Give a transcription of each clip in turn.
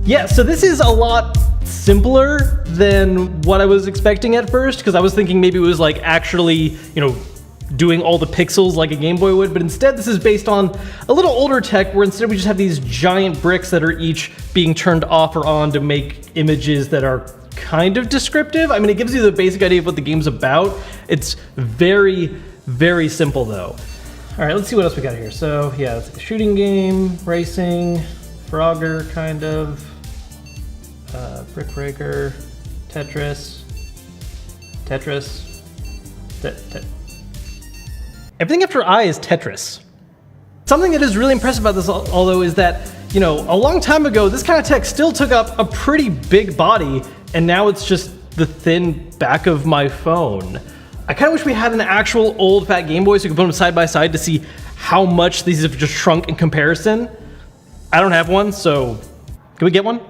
Yeah, so this is a lot simpler than what I was expecting at first, because I was thinking maybe it was like actually, doing all the pixels like a Game Boy would, but instead this is based on a little older tech where instead we just have these giant bricks that are each being turned off or on to make images that are kind of descriptive. I mean, it gives you the basic idea of what the game's about. It's very, very simple though. All right, let's see what else we got here. So yeah, it's a shooting game, racing, Frogger kind of, Brick Breaker, Tetris. Everything after I is Tetris. Something that is really impressive about this, although, is that, a long time ago, this kind of tech still took up a pretty big body, and now it's just the thin back of my phone. I kind of wish we had an actual old fat Game Boy so we could put them side by side to see how much these have just shrunk in comparison. I don't have one, so can we get one?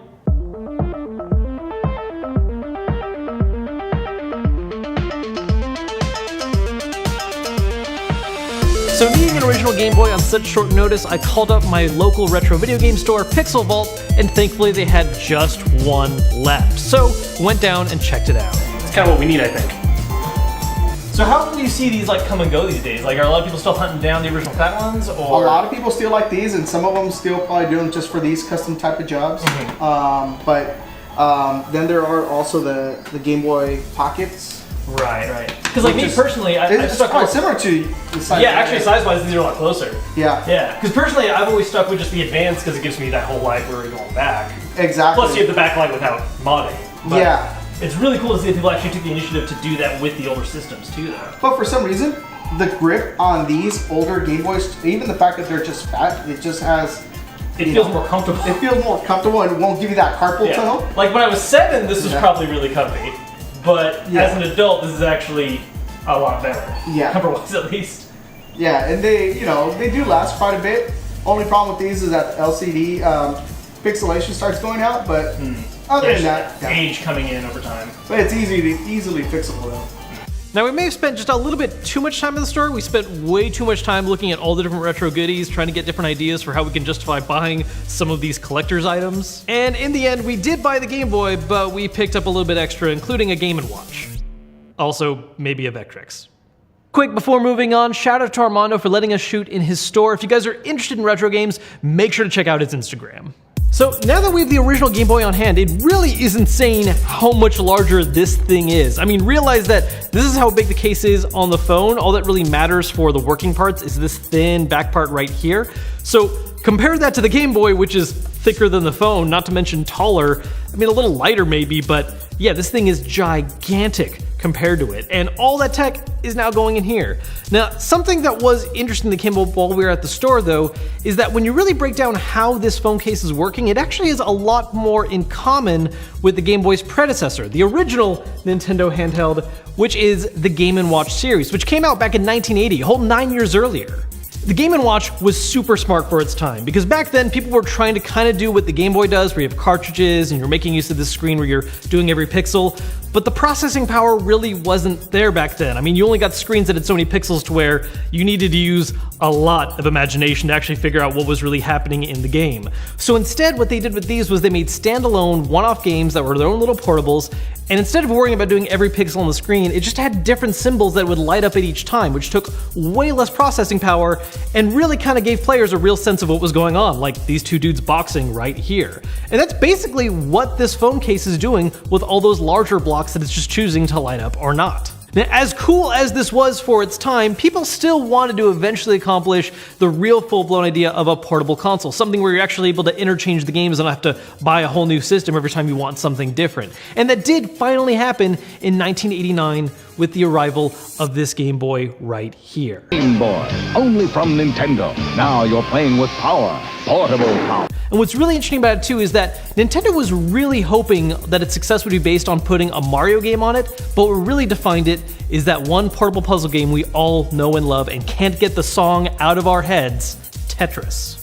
So needing an original Game Boy on such short notice, I called up my local retro video game store, Pixel Vault, and thankfully they had just one left. So went down and checked it out. It's kind of what we need, I think. So how do you see these come and go these days? Are a lot of people still hunting down the original fat ones? Or? A lot of people still like these, and some of them still probably do them just for these custom type of jobs. Mm-hmm. Then there are also the Game Boy Pockets. Right. Because me personally, it's quite similar to the size. Yeah, actually size-wise, these are a lot closer. Yeah. Because personally, I've always stuck with just the Advanced because it gives me that whole library going back. Exactly. Plus, you have the backlight without modding. But yeah. It's really cool to see that people actually took the initiative to do that with the older systems too, though. But for some reason, the grip on these older Game Boys, even the fact that they're just fat, it just has. It feels more comfortable. It feels more comfortable, and it won't give you that carpal tunnel. When I was 7, this was probably really comfy. But as an adult, this is actually a lot better. Yeah. Comfort-wise, at least. Yeah, and they do last quite a bit. Only problem with these is that the LCD pixelation starts going out, but other than that, age coming in over time. But it's easily fixable though. Now, we may have spent just a little bit too much time in the store. We spent way too much time looking at all the different retro goodies, trying to get different ideas for how we can justify buying some of these collector's items. And in the end, we did buy the Game Boy, but we picked up a little bit extra, including a Game & Watch. Also, maybe a Vectrex. Quick, before moving on, shout out to Armando for letting us shoot in his store. If you guys are interested in retro games, make sure to check out his Instagram. So now that we have the original Game Boy on hand, it really is insane how much larger this thing is. I mean, realize that this is how big the case is on the phone. All that really matters for the working parts is this thin back part right here. So compare that to the Game Boy, which is thicker than the phone, not to mention taller. I mean, a little lighter maybe, but yeah, this thing is gigantic compared to it. And all that tech is now going in here. Now, something that was interesting that came up while we were at the store though, is that when you really break down how this phone case is working, it actually has a lot more in common with the Game Boy's predecessor, the original Nintendo handheld, which is the Game & Watch series, which came out back in 1980, a whole 9 years earlier. The Game & Watch was super smart for its time, because back then people were trying to kind of do what the Game Boy does, where you have cartridges and you're making use of this screen where you're doing every pixel, but the processing power really wasn't there back then. I mean, you only got screens that had so many pixels to where you needed to use a lot of imagination to actually figure out what was really happening in the game. So instead, what they did with these was they made standalone one-off games that were their own little portables, and instead of worrying about doing every pixel on the screen, it just had different symbols that would light up at each time, which took way less processing power and really kind of gave players a real sense of what was going on, like these two dudes boxing right here. And that's basically what this phone case is doing with all those larger blocks that it's just choosing to light up or not. Now, as cool as this was for its time, people still wanted to eventually accomplish the real full-blown idea of a portable console, something where you're actually able to interchange the games and not have to buy a whole new system every time you want something different. And that did finally happen in 1989 with the arrival of this Game Boy right here. Game Boy, only from Nintendo. Now you're playing with power, portable power. And what's really interesting about it too is that Nintendo was really hoping that its success would be based on putting a Mario game on it, but what really defined it is that one portable puzzle game we all know and love and can't get the song out of our heads, Tetris.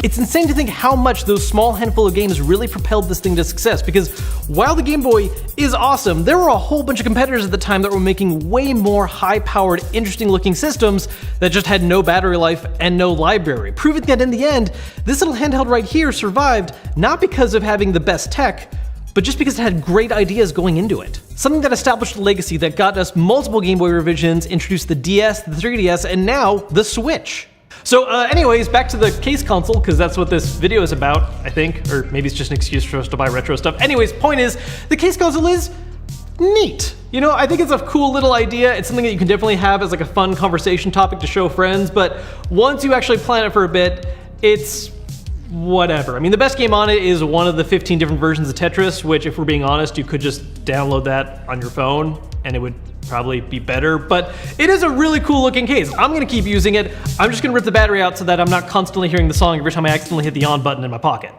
It's insane to think how much those small handful of games really propelled this thing to success, because while the Game Boy is awesome, there were a whole bunch of competitors at the time that were making way more high-powered, interesting-looking systems that just had no battery life and no library, proving that in the end, this little handheld right here survived not because of having the best tech, but just because it had great ideas going into it. Something that established a legacy that got us multiple Game Boy revisions, introduced the DS, the 3DS, and now the Switch. So anyways, back to the case console, because that's what this video is about, I think. Or maybe it's just an excuse for us to buy retro stuff. Anyways, point is, the case console is neat. You know, I think it's a cool little idea. It's something that you can definitely have as like a fun conversation topic to show friends, but once you actually plan it for a bit, it's whatever. I mean, the best game on it is one of the 15 different versions of Tetris, which, if we're being honest, you could just download that on your phone and it would probably be better, but it is a really cool looking case. I'm gonna keep using it. I'm just gonna rip the battery out so that I'm not constantly hearing the song every time I accidentally hit the on button in my pocket.